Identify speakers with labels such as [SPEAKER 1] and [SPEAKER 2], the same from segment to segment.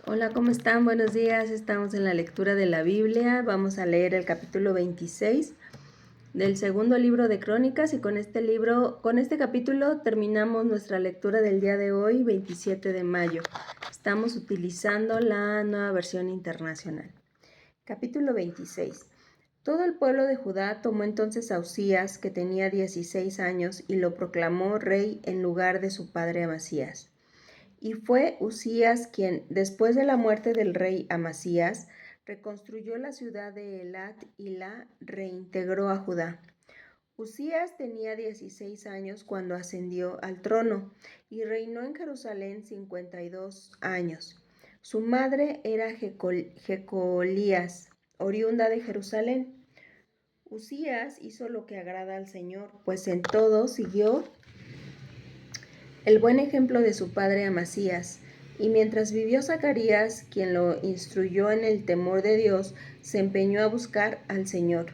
[SPEAKER 1] Hola, ¿cómo están? Buenos días. Estamos en la lectura de la Biblia. Vamos a leer el capítulo 26 del segundo libro de Crónicas y con este capítulo terminamos nuestra lectura del día de hoy, 27 de mayo. Estamos utilizando la nueva versión internacional. Capítulo 26. Todo el pueblo de Judá tomó entonces a Uzías, que tenía 16 años, y lo proclamó rey en lugar de su padre Amasías. Y fue Uzías quien, después de la muerte del rey Amasías, reconstruyó la ciudad de Elat y la reintegró a Judá. Uzías tenía 16 años cuando ascendió al trono y reinó en Jerusalén 52 años. Su madre era Jecolías, oriunda de Jerusalén. Uzías hizo lo que agrada al Señor, pues en todo siguió el buen ejemplo de su padre Amasías. Y mientras vivió Zacarías, quien lo instruyó en el temor de Dios, se empeñó a buscar al Señor.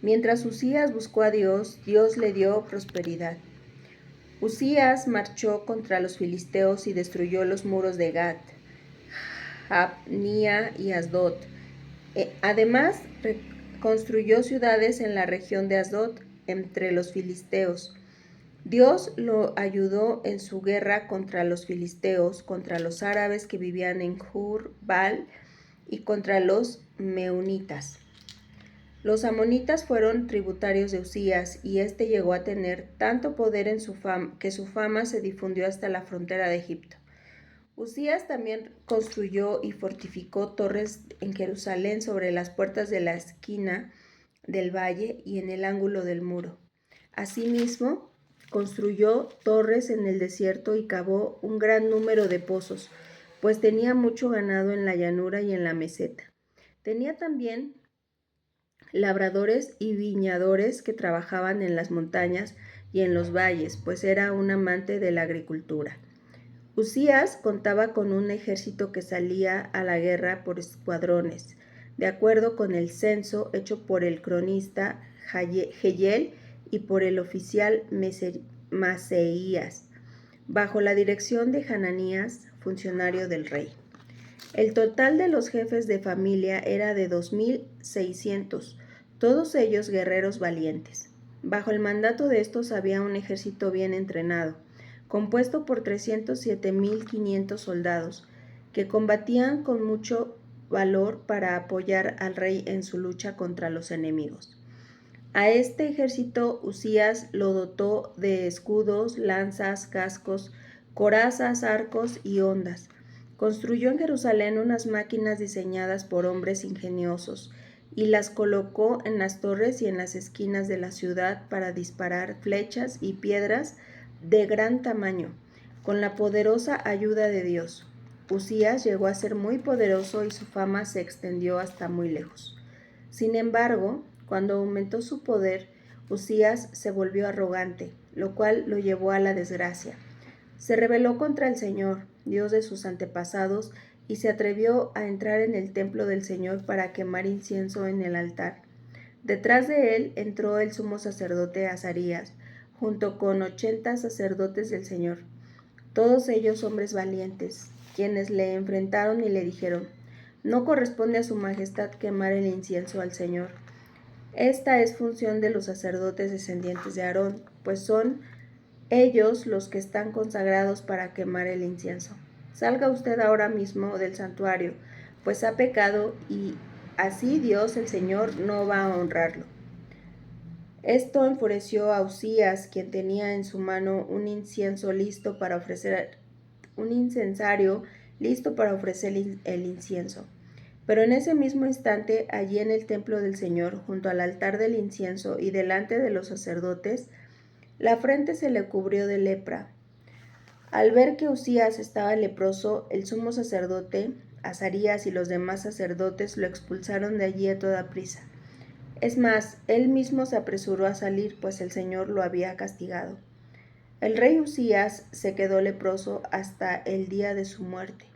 [SPEAKER 1] Mientras Uzías buscó a Dios, Dios le dio prosperidad. Uzías marchó contra los filisteos y destruyó los muros de Gat, Jabnia y Asdod. Además, reconstruyó ciudades en la región de Asdod entre los filisteos. Dios lo ayudó en su guerra contra los filisteos, contra los árabes que vivían en Jur-Baal y contra los meunitas. Los amonitas fueron tributarios de Uzías y éste llegó a tener tanto poder en que su fama se difundió hasta la frontera de Egipto. Uzías también construyó y fortificó torres en Jerusalén sobre las puertas de la esquina del valle y en el ángulo del muro. Asimismo, construyó torres en el desierto y cavó un gran número de pozos, pues tenía mucho ganado en la llanura y en la meseta. Tenía también labradores y viñadores que trabajaban en las montañas y en los valles, pues era un amante de la agricultura. Uzías contaba con un ejército que salía a la guerra por escuadrones, de acuerdo con el censo hecho por el cronista Jehiel y por el oficial Maseías, bajo la dirección de Hananías, funcionario del rey. El total de los jefes de familia era de 2,600, todos ellos guerreros valientes. Bajo el mandato de estos había un ejército bien entrenado, compuesto por 307,500 soldados, que combatían con mucho valor para apoyar al rey en su lucha contra los enemigos. A este ejército Uzías lo dotó de escudos, lanzas, cascos, corazas, arcos y hondas. Construyó en Jerusalén unas máquinas diseñadas por hombres ingeniosos y las colocó en las torres y en las esquinas de la ciudad para disparar flechas y piedras de gran tamaño, con la poderosa ayuda de Dios. Uzías llegó a ser muy poderoso y su fama se extendió hasta muy lejos. Sin embargo, cuando aumentó su poder, Uzías se volvió arrogante, lo cual lo llevó a la desgracia. Se rebeló contra el Señor, Dios de sus antepasados, y se atrevió a entrar en el templo del Señor para quemar incienso en el altar. Detrás de él entró el sumo sacerdote Azarías, junto con 80 sacerdotes del Señor, todos ellos hombres valientes, quienes le enfrentaron y le dijeron: no corresponde a su majestad quemar el incienso al Señor. Esta es función de los sacerdotes descendientes de Aarón, pues son ellos los que están consagrados para quemar el incienso. Salga usted ahora mismo del santuario, pues ha pecado y así Dios el Señor no va a honrarlo. Esto enfureció a Uzías, quien tenía en su mano un incienso listo para ofrecer un incensario listo para ofrecer el incienso. Pero en ese mismo instante, allí en el templo del Señor, junto al altar del incienso y delante de los sacerdotes, la frente se le cubrió de lepra. Al ver que Uzías estaba leproso, el sumo sacerdote, Azarías y los demás sacerdotes lo expulsaron de allí a toda prisa. Es más, él mismo se apresuró a salir, pues el Señor lo había castigado. El rey Uzías se quedó leproso hasta el día de su muerte.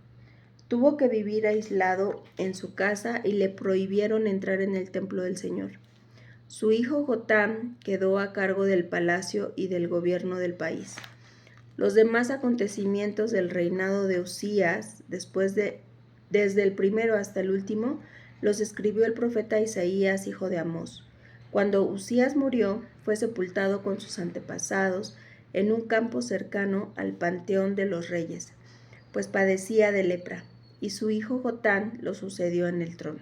[SPEAKER 1] Tuvo que vivir aislado en su casa y le prohibieron entrar en el templo del Señor. Su hijo Jotam quedó a cargo del palacio y del gobierno del país. Los demás acontecimientos del reinado de Uzías, después de desde el primero hasta el último, los escribió el profeta Isaías, hijo de Amós. Cuando Usías murió, fue sepultado con sus antepasados en un campo cercano al panteón de los reyes, pues padecía de lepra, y su hijo Jotán lo sucedió en el trono.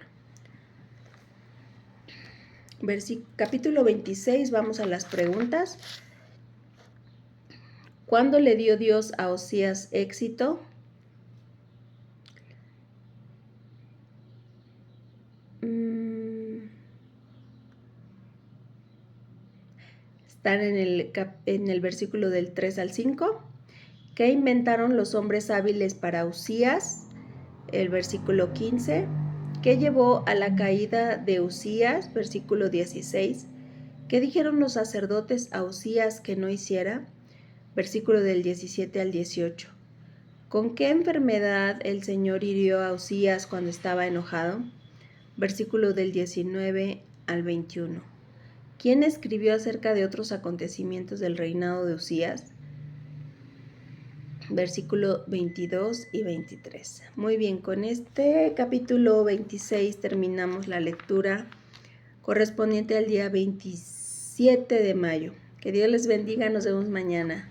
[SPEAKER 1] Capítulo 26, vamos a las preguntas. ¿Cuándo le dio Dios a Osías éxito? Están en el versículo del 3 al 5. ¿Qué inventaron los hombres hábiles para Usías? El versículo 15. ¿Qué llevó a la caída de Usías? Versículo 16. ¿Qué dijeron los sacerdotes a Usías que no hiciera? Versículo del 17 al 18. ¿Con qué enfermedad el Señor hirió a Usías cuando estaba enojado? Versículo del 19 al 21. ¿Quién escribió acerca de otros acontecimientos del reinado de Usías? Versículo 22 y 23. Muy bien, con este capítulo 26 terminamos la lectura correspondiente al día 27 de mayo. Que Dios les bendiga, nos vemos mañana.